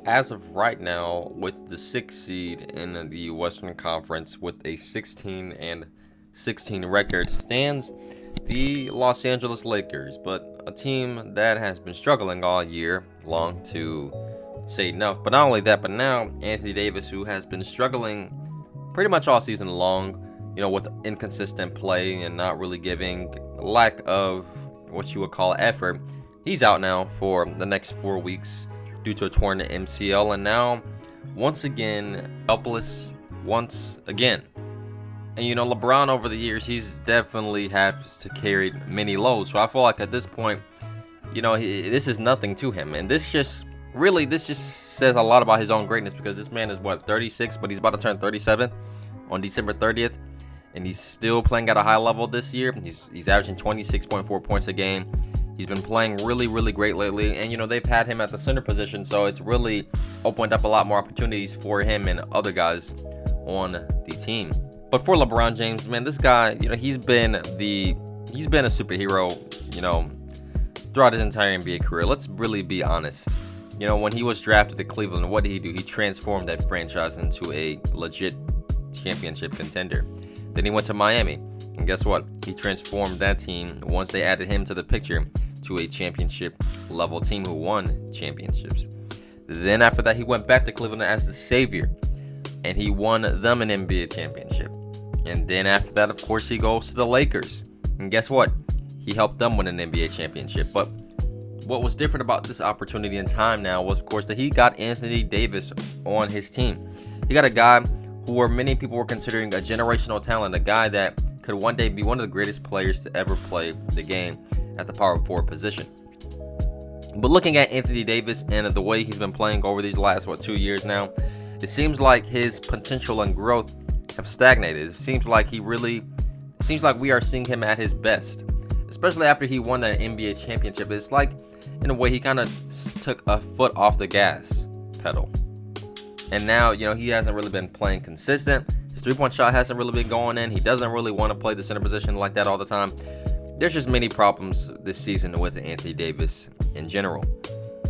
As of right now, with the sixth seed in the Western Conference with a 16-16 record, stands the Los Angeles Lakers, but a team that has been struggling all year long, to say enough. But not only that, but now Anthony Davis, who has been struggling pretty much all season long, with inconsistent play and not really giving, lack of what you would call effort. He's out now for the next 4 weeks due to a torn MCL, and now once again helpless once again. And LeBron over the years, he's definitely had to carry many loads. So I feel like at this point, this is nothing to him, and this just says a lot about his own greatness, because this man is 36, but he's about to turn 37 on December 30th, and he's still playing at a high level this year. He's averaging 26.4 points a game. He's been playing really, really great lately, and they've had him at the center position, so it's really opened up a lot more opportunities for him and other guys on the team. But for LeBron James, man, this guy, he's been a superhero, throughout his entire NBA career. Let's really be honest. When he was drafted to Cleveland, what did he do? He transformed that franchise into a legit championship contender. Then he went to Miami, and guess what? He transformed that team, once they added him to the picture, to a championship level team who won championships. Then after that, he went back to Cleveland as the savior, and he won them an NBA championship. And then after that, of course, he goes to the Lakers, and guess what? He helped them win an NBA championship. But what was different about this opportunity in time now was, of course, that he got Anthony Davis on his team. He got a guy who many people were considering a generational talent, a guy that could one day be one of the greatest players to ever play the game at the power forward position. But looking at Anthony Davis and the way he's been playing over these last 2 years now, it seems like his potential and growth have stagnated. It seems like we are seeing him at his best, especially after he won that NBA championship. It's like, in a way, he kind of took a foot off the gas pedal. And now, he hasn't really been playing consistent. His three-point shot hasn't really been going in. He doesn't really want to play the center position like that all the time. There's just many problems this season with Anthony Davis in general.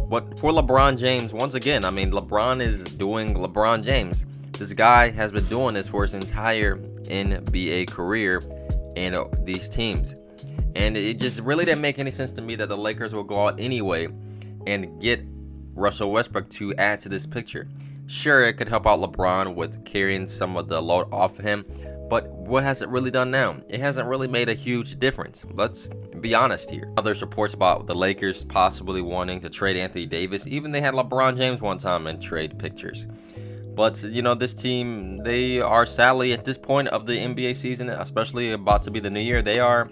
But for LeBron James, once again, LeBron is doing LeBron James. This guy has been doing this for his entire NBA career in these teams. And it just really didn't make any sense to me that the Lakers will go out anyway and get Russell Westbrook to add to this picture. Sure, it could help out LeBron with carrying some of the load off of him, but what has it really done now? It hasn't really made a huge difference. Let's be honest here. There's reports about the Lakers possibly wanting to trade Anthony Davis. Even they had LeBron James one time in trade pictures. But, this team, they are sadly at this point of the NBA season, especially about to be the new year, they are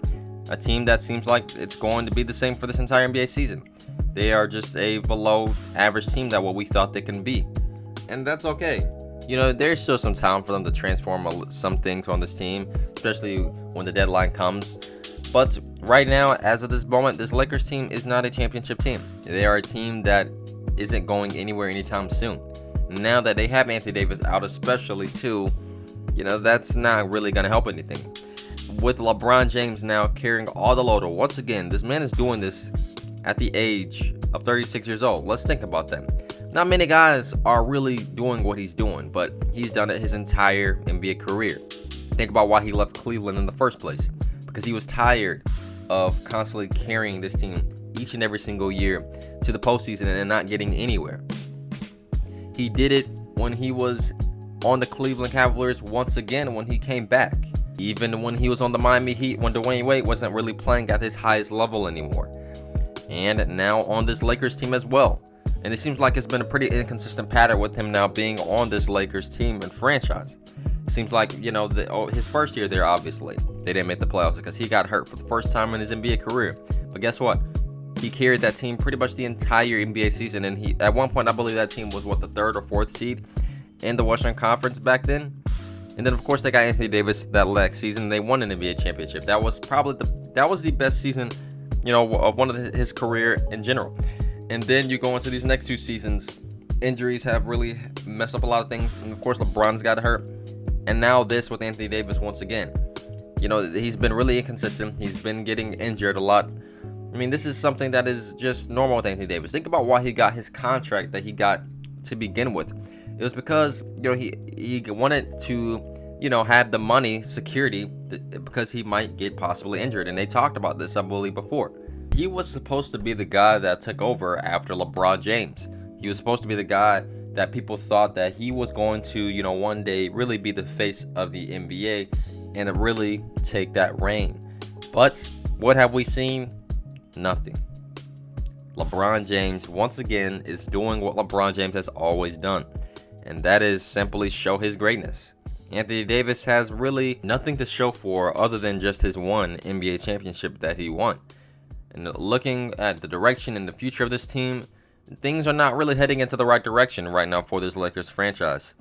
a team that seems like it's going to be the same for this entire NBA season. They are just a below average team that what we thought they can be. And that's okay. There's still some time for them to transform some things on this team, especially when the deadline comes. But right now, as of this moment, this Lakers team is not a championship team. They are a team that isn't going anywhere anytime soon. Now that they have Anthony Davis out, especially too, that's not really going to help anything. With LeBron James now carrying all the load, once again, this man is doing this at the age of 36 years old. Let's think about that. Not many guys are really doing what he's doing, but he's done it his entire NBA career. Think about why he left Cleveland in the first place, because he was tired of constantly carrying this team each and every single year to the postseason and not getting anywhere. He did it when he was on the Cleveland Cavaliers once again when he came back. Even when he was on the Miami Heat, when Dwayne Wade wasn't really playing at his highest level anymore. And now on this Lakers team as well. And it seems like it's been a pretty inconsistent pattern with him now being on this Lakers team and franchise. It seems like, his first year there, obviously, they didn't make the playoffs because he got hurt for the first time in his NBA career. But guess what? He carried that team pretty much the entire NBA season. And at one point, I believe that team was, the third or fourth seed in the Western Conference back then. And then, of course, they got Anthony Davis that next season. They won an NBA championship. That was probably the best season, of one of his career in general. And then you go into these next 2 seasons, injuries have really messed up a lot of things. And of course, LeBron's got hurt. And now this with Anthony Davis once again. He's been really inconsistent. He's been getting injured a lot. This is something that is just normal with Anthony Davis. Think about why he got his contract that he got to begin with. It was because, he wanted to, have the money security because he might get possibly injured. And they talked about this, I believe, before. He was supposed to be the guy that took over after LeBron James. He was supposed to be the guy that people thought that he was going to, one day really be the face of the NBA and to really take that reign. But what have we seen? Nothing. LeBron James, once again, is doing what LeBron James has always done, and that is simply show his greatness. Anthony Davis has really nothing to show for other than just his one NBA championship that he won. And looking at the direction and the future of this team, things are not really heading into the right direction right now for this Lakers franchise.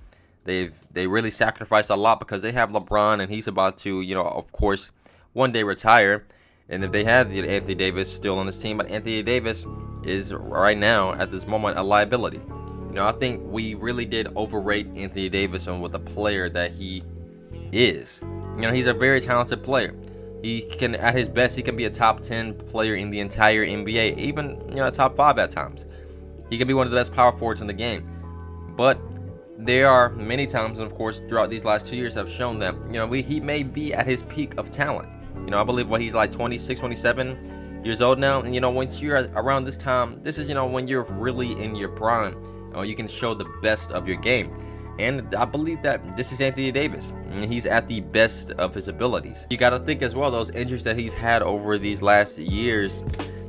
They really sacrificed a lot because they have LeBron, and he's about to, of course, one day retire. And if they had Anthony Davis still on this team, but Anthony Davis is right now at this moment a liability. I think we really did overrate Anthony Davis on what the player that he is. He's a very talented player. He can, at his best, he can be a top 10 player in the entire NBA, even a top 5 at times. He can be one of the best power forwards in the game. But there are many times, and of course throughout these last 2 years have shown that he may be at his peak of talent. I believe he's like 26, 27 years old now. And once you're around this time, this is when you're really in your prime. You can show the best of your game. And I believe that this is Anthony Davis. He's at the best of his abilities. You got to think as well, those injuries that he's had over these last years,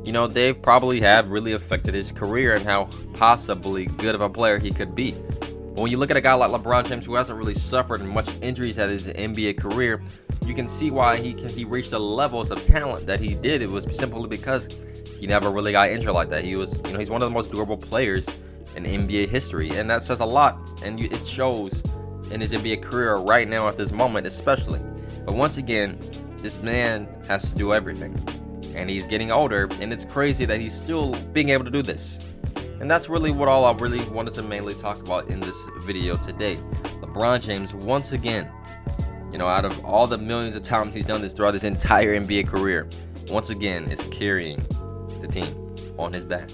they probably have really affected his career and how possibly good of a player he could be. But when you look at a guy like LeBron James, who hasn't really suffered much injuries at his NBA career, you can see why he reached the levels of talent that he did. It was simply because he never really got injured like that. He was, he's one of the most durable players in NBA history, and that says a lot, and it shows in his NBA career right now at this moment especially. But once again, this man has to do everything, and he's getting older, and it's crazy that he's still being able to do this. And that's really what all I really wanted to mainly talk about in this video today. LeBron James, once again, out of all the millions of times he's done this throughout his entire NBA career, once again is carrying the team on his back.